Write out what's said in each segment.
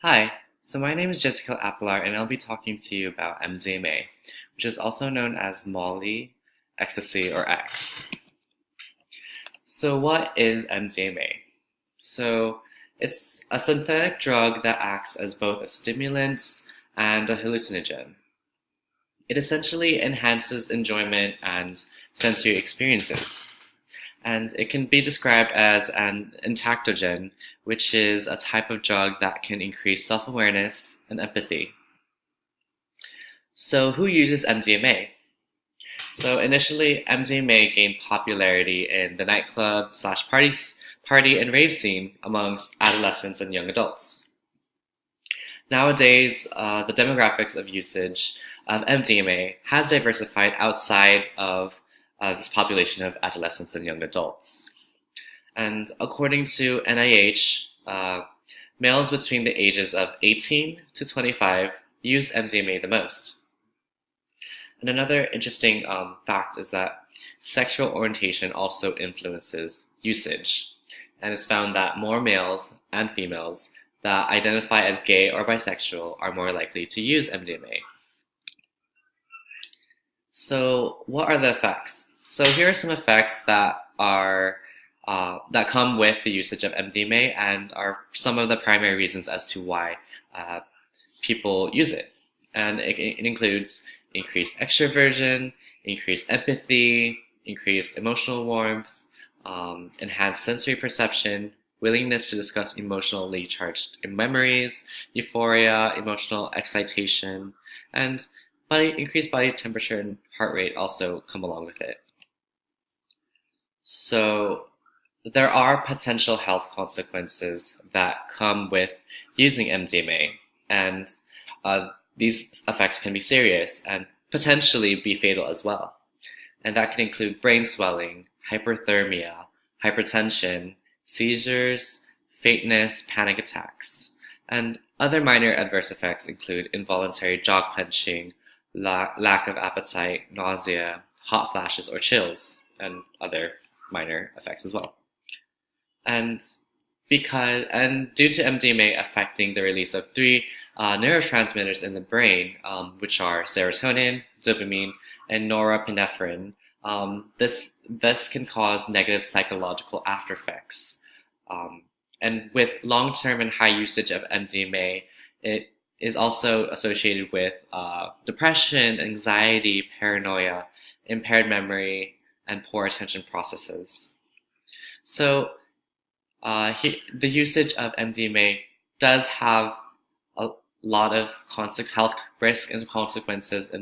Hi, so my name is Jessica Apilar, and I'll be talking to you about MDMA, which is also known as Molly, ecstasy, or X. So, what is MDMA? So, it's a synthetic drug that acts as both a stimulant and a hallucinogen. It essentially enhances enjoyment and sensory experiences, and it can be described as an entactogen, which is a type of drug that can increase self awareness and empathy. So, who uses MDMA? So, initially, MDMA gained popularity in the nightclub slash party and rave scene amongst adolescents and young adults. Nowadays, the demographics of usage of MDMA has diversified outside of this population of adolescents and young adults. And according to NIH, males between the ages of 18 to 25 use MDMA the most. And another interesting fact is that sexual orientation also influences usage. And it's found that more males and females that identify as gay or bisexual are more likely to use MDMA. So, what are the effects? So, here are some effects that come with the usage of MDMA and are some of the primary reasons as to why uh, people use it. And it includes increased extroversion, increased empathy, increased emotional warmth, enhanced sensory perception, willingness to discuss emotionally charged memories, euphoria, emotional excitation, and increased body temperature and heart rate also come along with it. So there are potential health consequences that come with using MDMA, and these effects can be serious and potentially be fatal as well. And that can include brain swelling, hyperthermia, hypertension, seizures, faintness, panic attacks. And other minor adverse effects include involuntary jaw clenching, lack of appetite, nausea, hot flashes or chills, and other minor effects as well. And due to MDMA affecting the release of three neurotransmitters in the brain, which are serotonin, dopamine, and norepinephrine, this can cause negative psychological after effects. And with long-term and high usage of MDMA, it is also associated with depression, anxiety, paranoia, impaired memory, and poor attention processes. So the usage of MDMA does have a lot of health risk and consequences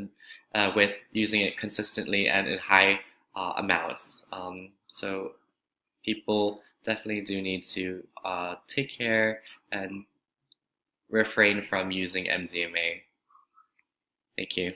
with using it consistently and in high amounts. So people definitely do need to take care and refrain from using MDMA. Thank you.